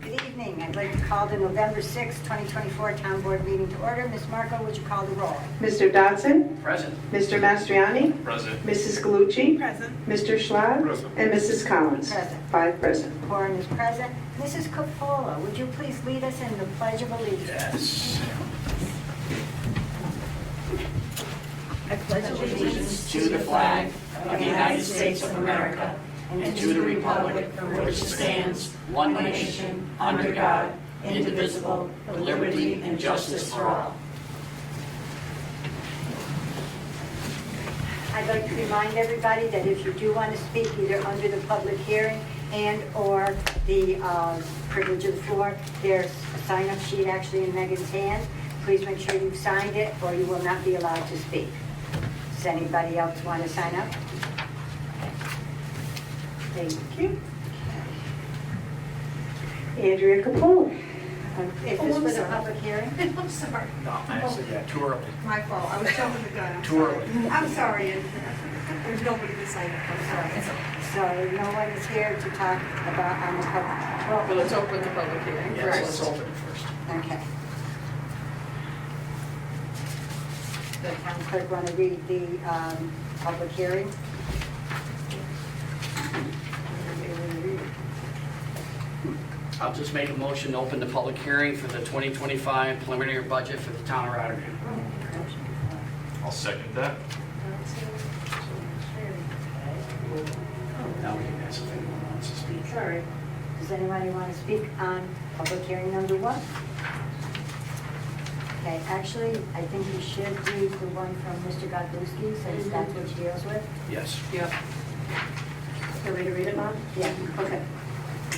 Good evening. I'd like to call the November 6, 2024 Town Board meeting to order. Ms. Marco, would you call the roll? Mr. Dodson? Present. Mr. Mastriani? Present. Mrs. Galucci? Present. Mr. Schlad? Present. And Mrs. Collins? Present. 5 present. Quorum is present. Mrs. Coppola, would you please lead us in the Pledge of Allegiance? Yes. I pledge allegiance to the flag of the United States of America and to the republic for which it stands, one nation, under God, indivisible, with liberty and justice for all. I'd like to remind everybody that if you do want to speak either under the public hearing and or the privilege of the floor, there's a sign-up sheet actually in Megan's hand. Please make sure you've signed it or you will not be allowed to speak. Does anybody else want to sign up? Thank you. Andrea Capola. Is this for the public hearing? I'm sorry. No, actually, yeah, too early. My fault. I was jumping the gun. Too early. I'm sorry. There's nobody to sign up. I'm sorry. So no one is here to talk about on the public. Well, let's open the public hearing Yes, let's first. open it first. Okay. The town clerk want to read the public hearing? I'll just make a motion to open the public hearing for the 2025 preliminary budget for the town of Rotterdam. I'll second that. Now we can ask if anyone wants to speak. Sorry. Does anybody want to speak on public hearing number 1? Okay, actually, I think you should read the one from Mr. Godlewski, since that's what he deals with. Yes. Yeah. Want me to read it, Mom? Yeah. Okay.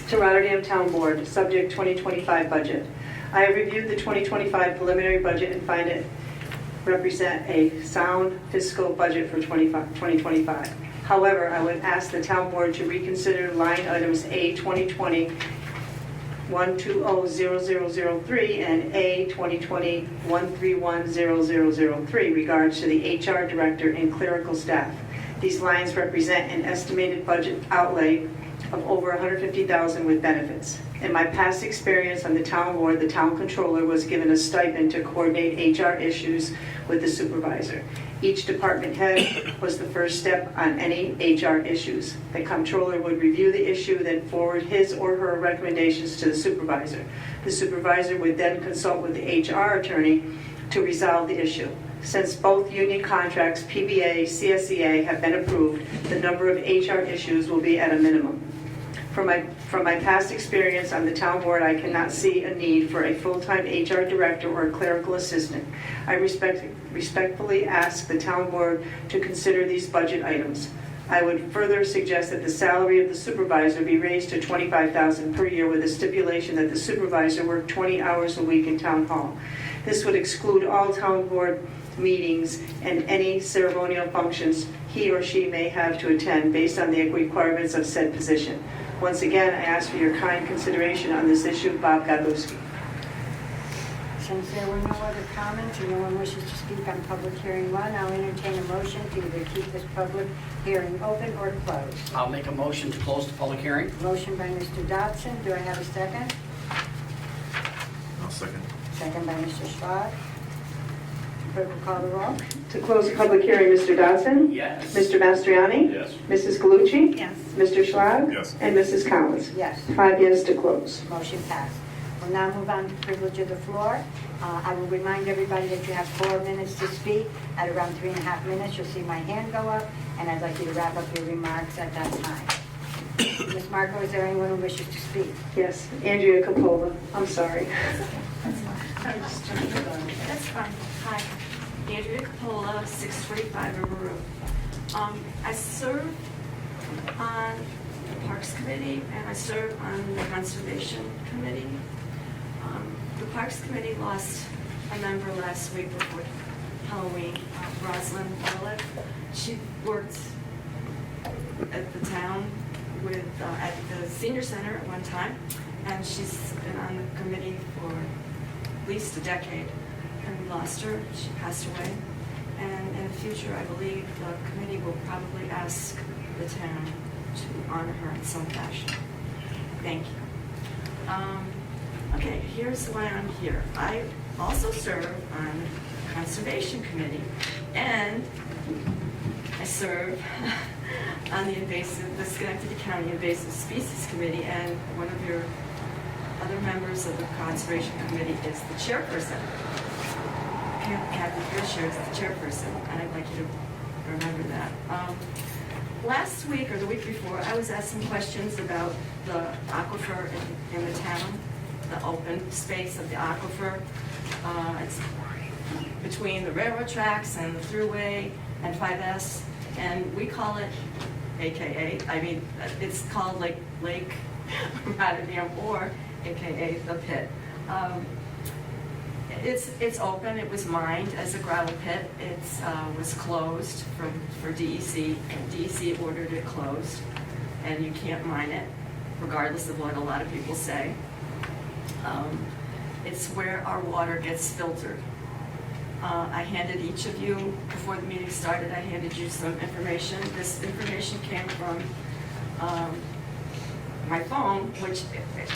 To Rotterdam Town Board, subject 2025 budget. I have reviewed the 2025 preliminary budget and find it represent a sound fiscal budget for 2025. However, I would ask the Town Board to reconsider line items A 2020 1200003 and A 2020 1310003 regards to the HR director and clerical staff. These lines represent an estimated budget outlay of over $150,000 with benefits. In my past experience on the town board, the town controller was given a stipend to coordinate HR issues with the supervisor. Each department head was the first step on any HR issues. The controller would review the issue, then forward his or her recommendations to the supervisor. The supervisor would then consult with the HR attorney to resolve the issue. Since both union contracts, PBA, CSEA, have been approved, the number of HR issues will be at a minimum. From my past experience on the town board, I cannot see a need for a full-time HR director or a clerical assistant. I respectfully ask the town board to consider these budget items. I would further suggest that the salary of the supervisor be raised to $25,000 per year with a stipulation that the supervisor work 20 hours a week in town hall. This would exclude all town board meetings and any ceremonial functions he or she may have to attend based on the requirements of said position. Once again, I ask for your kind consideration on this issue. Bob Godlewski. Since there were no other comments and no one wishes to speak on public hearing 1, I'll entertain a motion to either keep this public hearing open or closed. I'll make a motion to close the public hearing. Motion by Mr. Dodson. Do I have a second? I'll second. Second by Mr. Schlad. Clerk will call the roll. To close the public hearing, Mr. Dodson? Yes. Mr. Mastriani? Yes. Mrs. Galucci? Yes. Mr. Schlad? Yes. And Mrs. Collins? Yes. 5 yes to close. Motion passed. We'll now move on to privilege of the floor. I will remind everybody that you have 4 minutes to speak. At around 3.5 minutes, you'll see my hand go up, and I'd like you to wrap up your remarks at that time. Ms. Marco, is there anyone who wishes to speak? Yes, Andrea Capola. I'm sorry. That's fine. Hi, Andrea Capola, 645 River Road. I serve on the Parks Committee and I serve on the Conservation Committee. The Parks Committee lost a member last week before Halloween, Rosalind Barlett. She worked at the town with at the senior center at one time, and she's been on the committee for at least a decade. And we lost her. She passed away. And in the future, I believe the committee will probably ask the town to honor her in some fashion. Thank you. Okay, here's why I'm here. I also serve on the Conservation Committee, and I serve on the Schenectady County Invasive Species Committee, and one of your other members of the Conservation Committee is the chairperson. Kathy Fisher is the chairperson, and I'd like you to remember that. Last week or the week before, I was asked some questions about the aquifer in the town, the open space of the aquifer. It's between the railroad tracks and the thruway and 5S, and we call it AKA, it's called Lake Rotterdam, or AKA the pit. It's open. It was mined as a gravel pit. It was closed for DEC, and DEC ordered it closed, and you can't mine it, regardless of what a lot of people say. It's where our water gets filtered. I handed each of you, before the meeting started, I handed you some information. This information came from my phone, which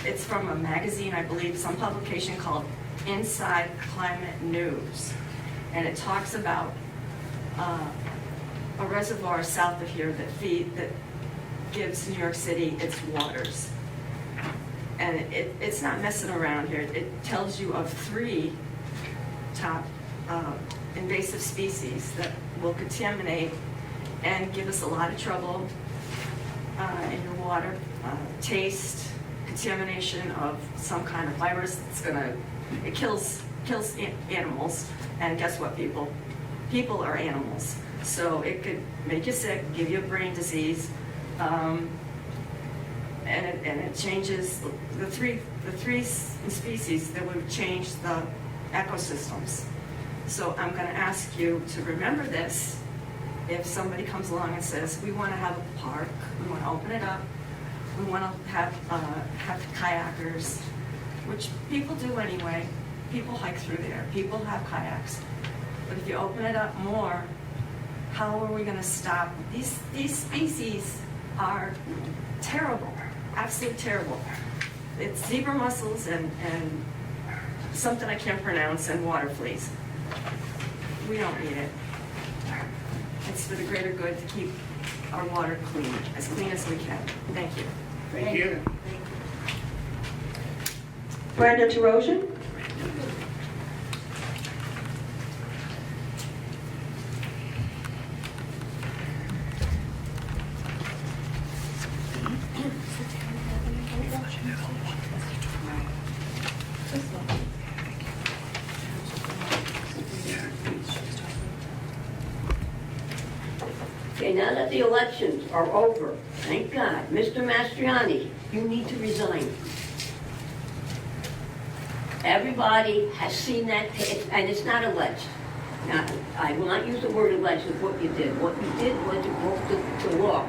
it's from a magazine, I believe, some publication called Inside Climate News. And it talks about a reservoir south of here that gives New York City its waters. And it's not messing around here. It tells you of 3 top invasive species that will contaminate and give us a lot of trouble in your water. Taste, contamination of some kind of virus that's it kills animals. And guess what, people? People are animals. So it could make you sick, give you a brain disease, and it changes the three species that would change the ecosystems. So I'm going to ask you to remember this. If somebody comes along and says, we want to have a park, we want to open it up, we want to have kayakers, which people do anyway. People hike through there. People have kayaks. But if you open it up more, how are we going to stop? These species are terrible, absolutely terrible. It's zebra mussels and something I can't pronounce, and water fleas. We don't need it. It's for the greater good to keep our water clean as we can. Thank you. Thank you. Brenda Terosian? Okay, now that the elections are over, thank God, Mr. Mastriani, you need to resign. Everybody has seen that, and it's not alleged. Now, I will not use the word alleged with what you did. What you did was you broke the law.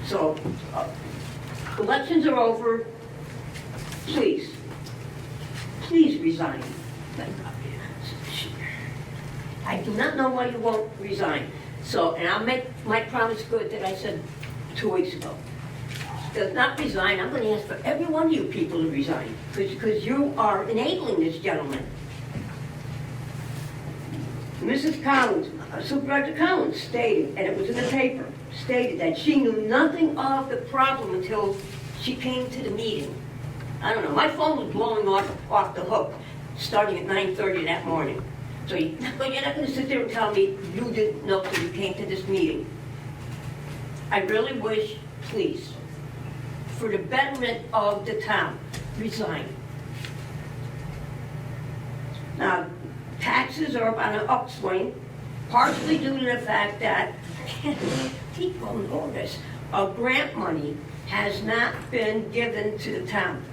So, elections are over. Please resign. I do not know why you won't resign. So, and I'll make my promise good that I said 2 weeks ago. Does not resign. I'm going to ask for every one of you people to resign because you are enabling this gentleman. Mrs. Collins, Supervisor Collins stated, and it was in the paper, stated that she knew nothing of the problem until she came to the meeting. I don't know. My phone was blowing off the hook starting at 9:30 that morning. So you're not going to sit there and tell me you didn't know till you came to this meeting. I really wish, please, for the betterment of the town, resign. Now, taxes are on an upswing, partially due to the fact that, people know this, grant money has not been given to the town.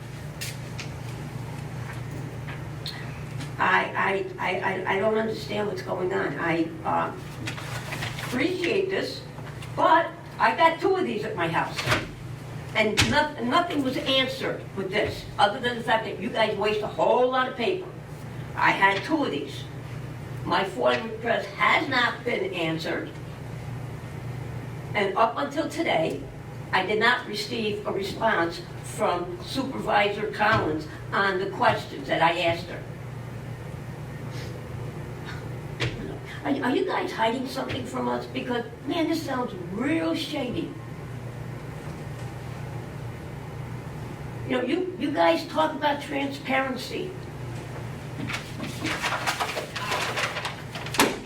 I don't understand what's going on. I appreciate this, but I got 2 of these at my house. And nothing was answered with this, other than the fact that you guys waste a whole lot of paper. I had 2 of these. My FOIA request has not been answered. And up until today, I did not receive a response from Supervisor Collins on the questions that I asked her. Are you guys hiding something from us? Because, man, this sounds real shady. You know, you guys talk about transparency.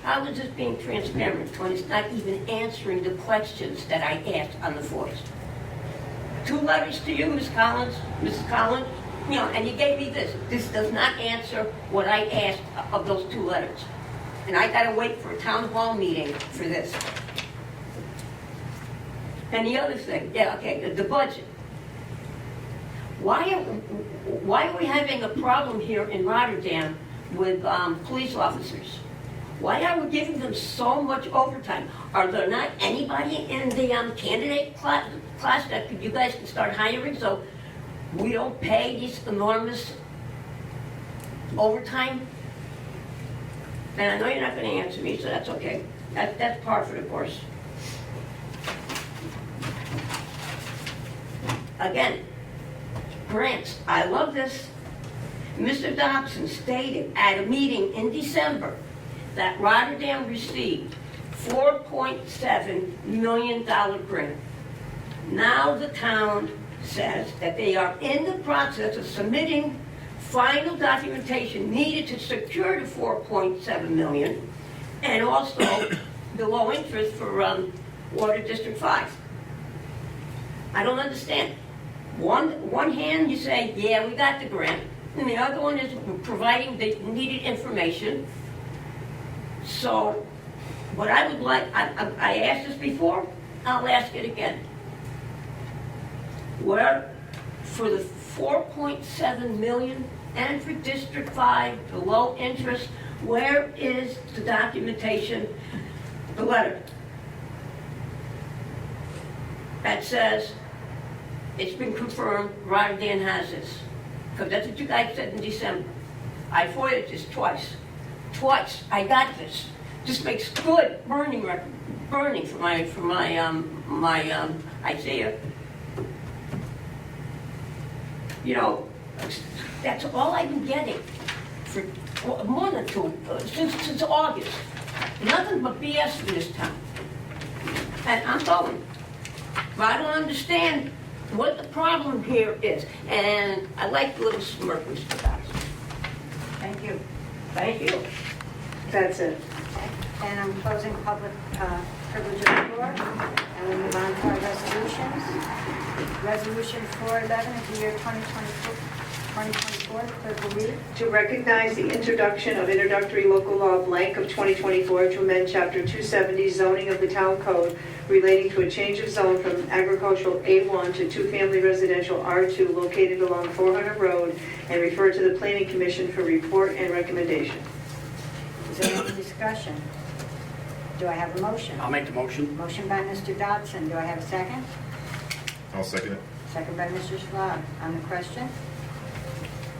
How is this being transparent when it's not even answering the questions that I asked on the voice? 2 letters to you, Ms. Collins, Mrs. Collins, you know, and you gave me this. This does not answer what I asked of those 2 letters. And I gotta wait for a town hall meeting for this. And the other thing, yeah, okay, the budget. Why are we having a problem here in Rotterdam with police officers? Why are we giving them so much overtime? Are there not anybody in the candidate class that you guys can start hiring so we don't pay these enormous overtime? And I know you're not going to answer me, so that's okay. That's par for the course. Again, grants. I love this. Mr. Dobson stated at a meeting in December that Rotterdam received $4.7 million grant. Now the town says that they are in the process of submitting final documentation needed to secure the $4.7 million and also the low interest for Water District 5. I don't understand. One hand you say, yeah, we got the grant, and the other one is providing the needed information. So what I would like, I asked this before, I'll ask it again. Where for the 4.7 million and for District 5, the low interest, where is the documentation, the letter that says it's been confirmed, Rotterdam has this? Because that's what you guys said in December. I FOIA'd this twice. I got this. This makes good burning for my Isaiah. You know, that's all I've been getting for more than since August. Nothing but BS in this town. And I'm going. But I don't understand what the problem here is. And I like the little smirk, Mr. Dobson. Thank you. Thank you. That's it. And I'm closing public privilege of the floor. And we move on to our resolutions. Resolution 411 of the year 2024, the clerk will read. To recognize the introduction of introductory local law blank of 2024 to amend Chapter 270 zoning of the town code relating to a change of zone from agricultural A1 to two-family residential R2 located along 400 Road and refer to the Planning Commission for report and recommendation. Is there any discussion? Do I have a motion? I'll make the motion. Motion by Mr. Dodson. Do I have a second? I'll second it. Second by Mr. Schwab. On the question,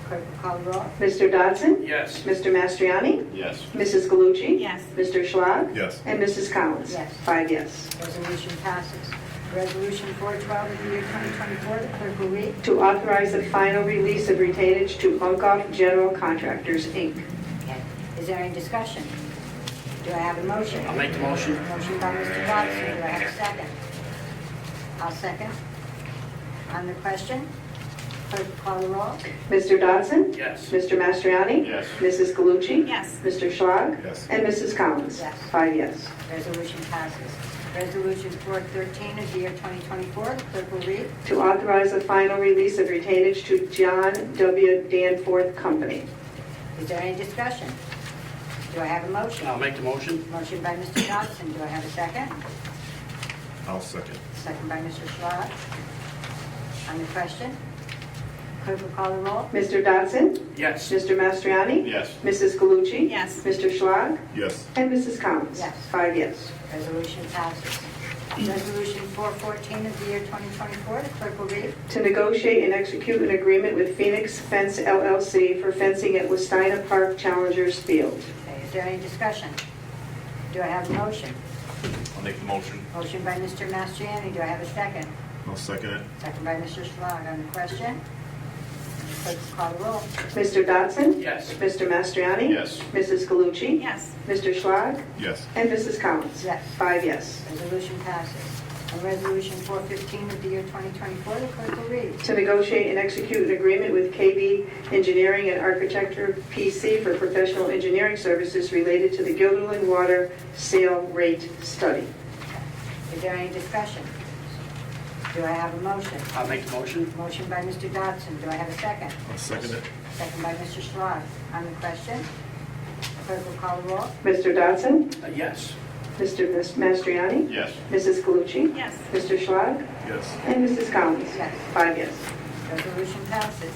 clerk will call the roll. Mr. Dodson? Yes. Mr. Mastriani? Yes. Mrs. Galucci? Yes. Mr. Schlag? Yes. And Mrs. Collins? Yes. 5 yes. Resolution passes. Resolution 412 of the year 2024, the clerk will read. To authorize the final release of retainage to Bunkoff General Contractors, Inc. Okay. Is there any discussion? Do I have a motion? I'll make the motion. Motion by Mr. Dodson. Do I have a second? I'll second. On the question, clerk will call the roll. Mr. Dodson? Yes. Mr. Mastriani? Yes. Mrs. Galucci? Yes. Mr. Schlag? Yes. And Mrs. Collins? Yes. 5 yes. Resolution passes. Resolution 413 of the year 2024, the clerk will read. To authorize the final release of retainage to John W. Danforth Company. Is there any discussion? Do I have a motion? I'll make the motion. Motion by Mr. Dodson. Do I have a second? I'll second. Second by Mr. Schwab. On the question, clerk will call the roll. Mr. Dodson? Yes. Mr. Mastriani? Yes. Mrs. Galucci? Yes. Mr. Schlag? Yes. And Mrs. Collins? Yes. 5 yes. Resolution passes. Resolution 414 of the year 2024, the clerk will read. To negotiate and execute an agreement with Phoenix Fence LLC for fencing at Westina Park Challengers Field. Okay, is there any discussion? Do I have a motion? I'll make the motion. Motion by Mr. Mastriani. Do I have a second? I'll second it. Second by Mr. Schlog. On the question? Clerk will call the roll. Mr. Dodson? Yes. Mr. Mastriani? Yes. Mrs. Galucci? Yes. Mr. Schlog? Yes. And Mrs. Collins? Yes. 5 yes. Resolution passes. On Resolution 415 of the year 2024, the clerk will read. To negotiate and execute an agreement with KB Engineering and Architecture PC for professional engineering services related to the Guilderland Water Sale Rate Study. Is there any discussion? Do I have a motion? I'll make the motion. Motion by Mr. Dodson. Do I have a second? I'll second it. Second by Mr. Schlog. On the question? Clerk will call the roll. Mr. Dodson? Yes. Mr. Mastriani? Yes. Mrs. Galucci? Yes. Mr. Schlag? Yes. And Mrs. Collins? Yes. 5 yes. Resolution passes.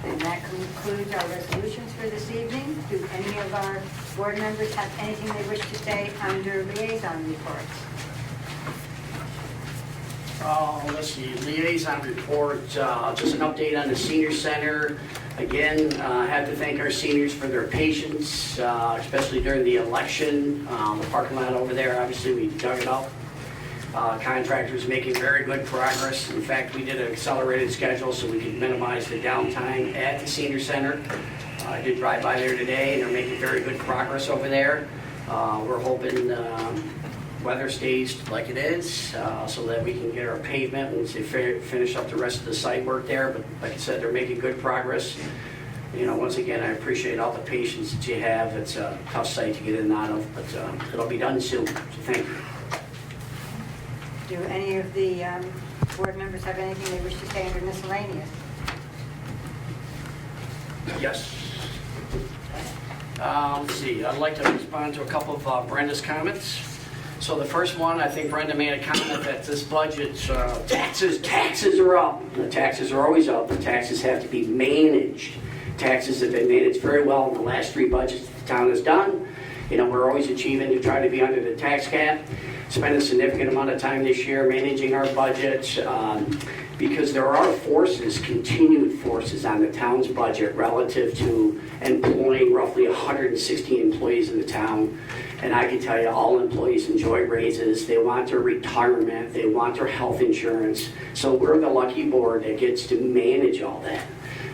And that concludes our resolutions for this evening. Do any of our board members have anything they wish to say under liaison reports? Let's see, liaison report, just an update on the senior center. Again, I have to thank our seniors for their patience, especially during the election. The parking lot over there, obviously, we dug it up. Contractors making very good progress. In fact, we did an accelerated schedule so we could minimize the downtime at the senior center. I did drive by there today, and they're making very good progress over there. We're hoping weather stays like it is, so that we can get our pavement and finish up the rest of the site work there. But like I said, they're making good progress. You know, once again, I appreciate all the patience that you have. It's a tough site to get in and out of, but it'll be done soon, so thank you. Do any of the board members have anything they wish to say under miscellaneous? Yes. Let's see, I'd like to respond to a couple of Brenda's comments. So the first one, I think Brenda made a comment that this budget, taxes are up. The taxes are always up. The taxes have to be managed. Taxes have been managed very well in the last 3 budgets the town has done. You know, we're always achieving to try to be under the tax cap. Spent a significant amount of time this year managing our budget because there are forces, continued forces on the town's budget relative to employing roughly 160 employees in the town. And I can tell you, all employees enjoy raises. They want their retirement. They want their health insurance. So we're the lucky board that gets to manage all that.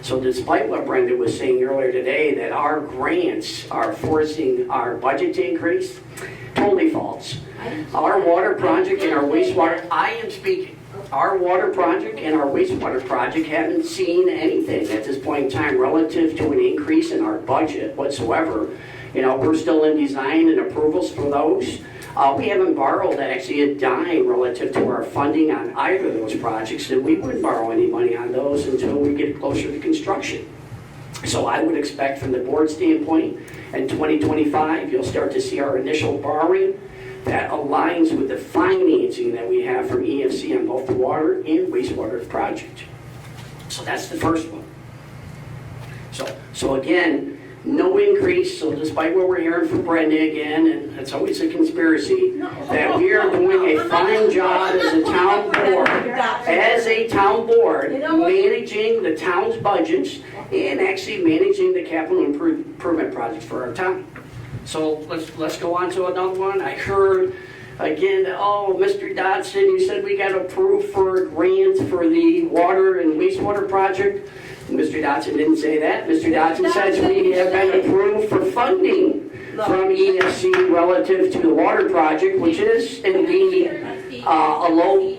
So despite what Brenda was saying earlier today, that our grants are forcing our budget to increase, totally false. Our water project and our wastewater, I am speaking, our water project and our wastewater project haven't seen anything at this point in time relative to an increase in our budget whatsoever. You know, we're still in design and approvals for those. We haven't borrowed actually a dime relative to our funding on either of those projects, and we wouldn't borrow any money on those until we get closer to construction. So I would expect from the board standpoint, in 2025, you'll start to see our initial borrowing that aligns with the financing that we have from EFC on both the water and wastewater project. So that's the first one. So again, no increase. So despite what we're hearing from Brenda again, and it's always a conspiracy, that we are doing a fine job as a town board, managing the town's budgets and actually managing the capital improvement projects for our town. So let's go on to another one. I heard again, oh, Mr. Dodson, you said we got approved for grants for the water and wastewater project. Mr. Dodson didn't say that. Mr. Dodson says we have been approved for funding from EFC relative to the water project, which is indeed a low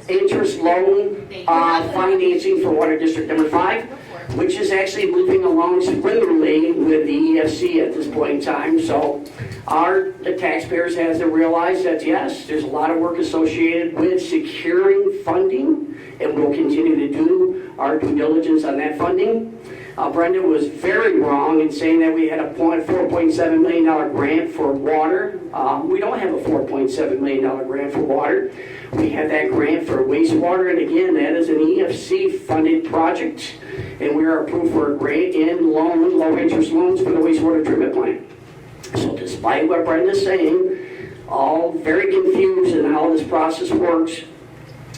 interest loan financing for Water District Number 5, which is actually moving along swimmingly with the EFC at this point in time. So the taxpayers have to realize that yes, there's a lot of work associated with securing funding, and we'll continue to do our due diligence on that funding. Brenda was very wrong in saying that we had a $4.7 million grant for water. We don't have a $4.7 million grant for water. We have that grant for wastewater, and again, that is an EFC-funded project, and we are approved for a grant and low-interest loans for the wastewater treatment plant. So despite what Brenda's saying, all very confused in how this process works,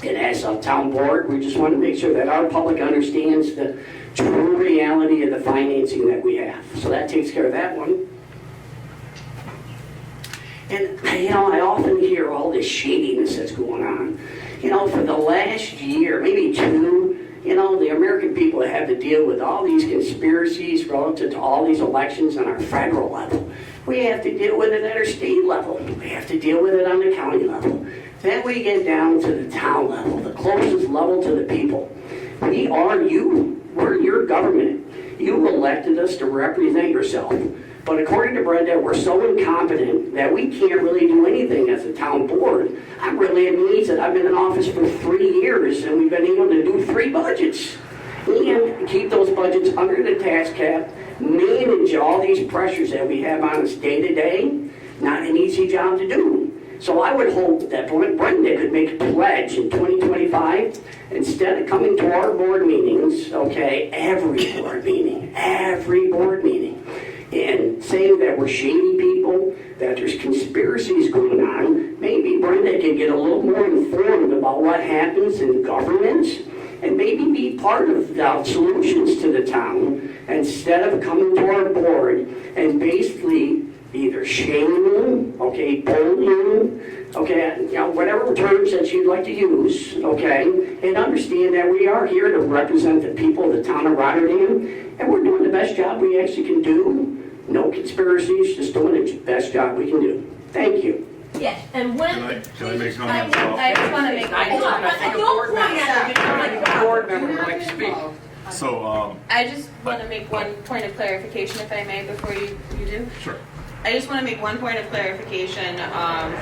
and as a town board, we just want to make sure that our public understands the true reality of the financing that we have. So that takes care of that one. And, you know, I often hear all this shadiness that's going on. You know, for the last year, maybe two, the American people have to deal with all these conspiracies relative to all these elections on our federal level. We have to deal with it at our state level. We have to deal with it on the county level. Then we get down to the town level, the closest level to the people. We are you. We're your government. You elected us to represent yourself. But according to Brenda, we're so incompetent that we can't really do anything as a town board. I'm really amazed that I've been in office for 3 years and we've been able to do 3 budgets. And keep those budgets under the tax cap, manage all these pressures that we have on us day to day. Not an easy job to do. So I would hope that Brenda could make a pledge in 2025, instead of coming to our board meetings, okay, every board meeting, and saying that we're shady people, that there's conspiracies going on, maybe Brenda can get a little more informed about what happens in government and maybe be part of the solutions to the town instead of coming to our board and basically either shaming, okay, bullying, okay, whatever terms that you'd like to use, okay, and understand that we are here to represent the people of the town of Rotterdam, and we're doing the best job we actually can do. No conspiracies, just doing the best job we can do. Thank you. Yes, and when... Can I make comments? I just want to make... Board member would like to speak. So, I just want to make one point of clarification, if I may, before you do. sure. I just want to make one point of clarification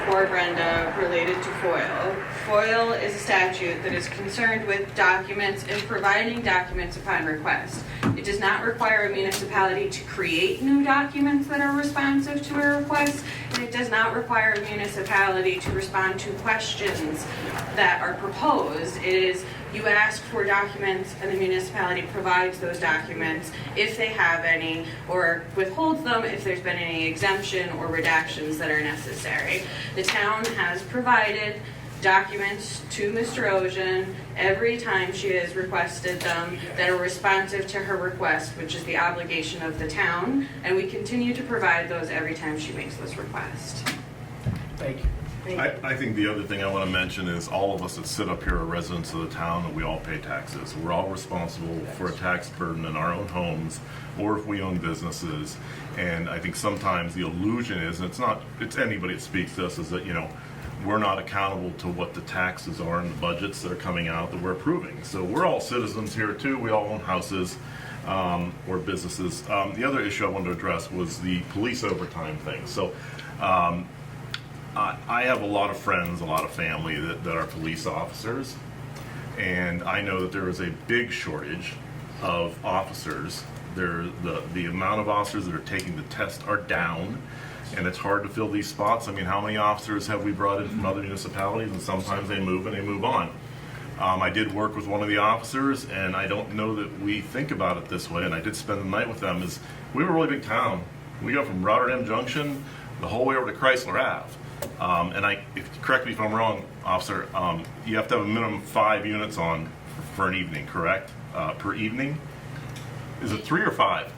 for Brenda related to FOIL. FOIL is a statute that is concerned with documents and providing documents upon request. It does not require a municipality to create new documents that are responsive to a request, and it does not require a municipality to respond to questions that are proposed. It is you ask for documents and the municipality provides those documents if they have any, or withholds them if there's been any exemption or redactions that are necessary. The town has provided documents to Mr. Ocean every time she has requested them that are responsive to her request, which is the obligation of the town, and we continue to provide those every time she makes this request. Thank you. I think the other thing I want to mention is all of us that sit up here are residents of the town and we all pay taxes. We're all responsible for a tax burden in our own homes or if we own businesses. And I think sometimes the illusion is, and it's anybody that speaks to us, is that, we're not accountable to what the taxes are and the budgets that are coming out that we're approving. So we're all citizens here too. We all own houses or businesses. The other issue I wanted to address was the police overtime thing. So I have a lot of friends, a lot of family that are police officers, and I know that there is a big shortage of officers. The amount of officers that are taking the test are down, and it's hard to fill these spots. I mean, how many officers have we brought in from other municipalities, and sometimes they move and they move on. I did work with one of the officers, and I don't know that we think about it this way, and I did spend the night with them, is we have a really big town. We go from Rotterdam Junction the whole way over to Chrysler Ave. Correct me if I'm wrong, officer, you have to have a minimum 5 units on for an evening, correct? Per evening? Is it 3 or 5?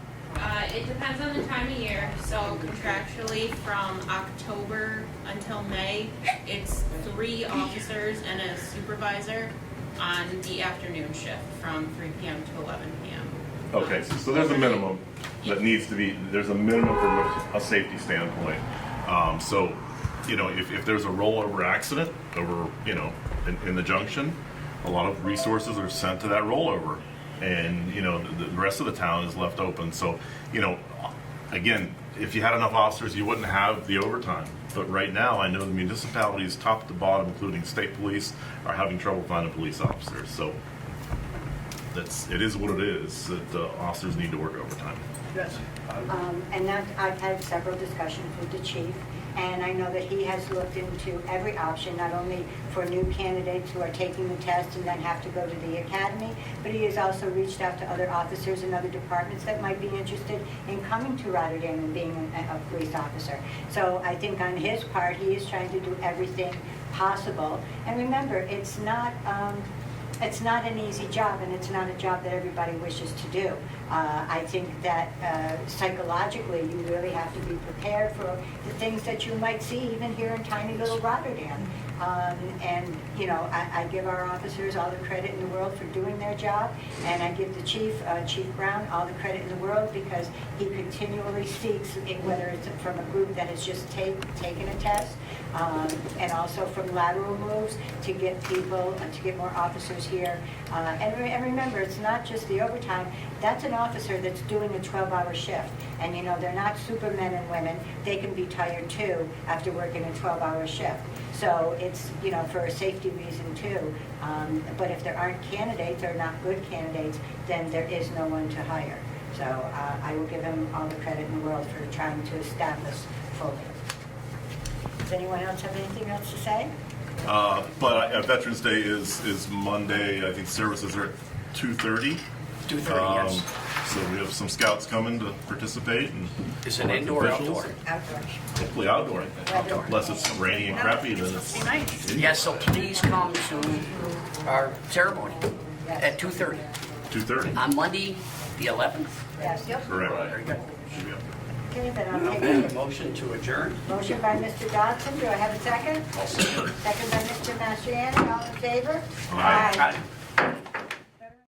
It depends on the time of year. So contractually from October until May, it's 3 officers and a supervisor on the afternoon shift from 3 p.m. to 11 p.m. Okay, so there's a minimum that needs to be, there's a minimum from a safety standpoint. If there's a rollover accident over, in the junction, a lot of resources are sent to that rollover. And, the rest of the town is left open. So, again, if you had enough officers, you wouldn't have the overtime. But right now, I know the municipalities, top to bottom, including state police, are having trouble finding police officers. So it is what it is, that the officers need to work overtime. Yes. And that I've had several discussions with the chief, and I know that he has looked into every option, not only for new candidates who are taking the test and then have to go to the academy, but he has also reached out to other officers in other departments that might be interested in coming to Rotterdam and being a police officer. So I think on his part, he is trying to do everything possible. And remember, it's not it's not an easy job, and it's not a job that everybody wishes to do. I think that psychologically, you really have to be prepared for the things that you might see even here in tiny little Rotterdam. And, you know, I give our officers all the credit in the world for doing their job, and I give the chief, Chief Brown, all the credit in the world because he continually seeks, whether it's from a group that has just taken a test, and also from lateral moves to get people, to get more officers here. And remember, it's not just the overtime. That's an officer that's doing a 12-hour shift. And, you know, they're not supermen and women. They can be tired, too, after working a 12-hour shift. So it's, you know, for a safety reason, too. But if there aren't candidates or not good candidates, then there is no one to hire. So I will give him all the credit in the world for trying to establish fully. Does anyone else have anything else to say? But Veterans Day is Monday. I think services are at 2:30. 2:30, yes. So we have some scouts coming to participate. And Is it indoor or outdoor? Outdoor. hopefully outdoor. Unless it's rainy and crappy, then it's Yes, so please come to our ceremony at 2:30 2:30. on Monday, the 11th. Yes. Correct. Very good. Should be up there. Okay, then I'll I'll take make a a motion to adjourn. motion by Mr. Dodson. Do I have a second? Second by Mr. Mastriani. All in favor? Aye. Aye.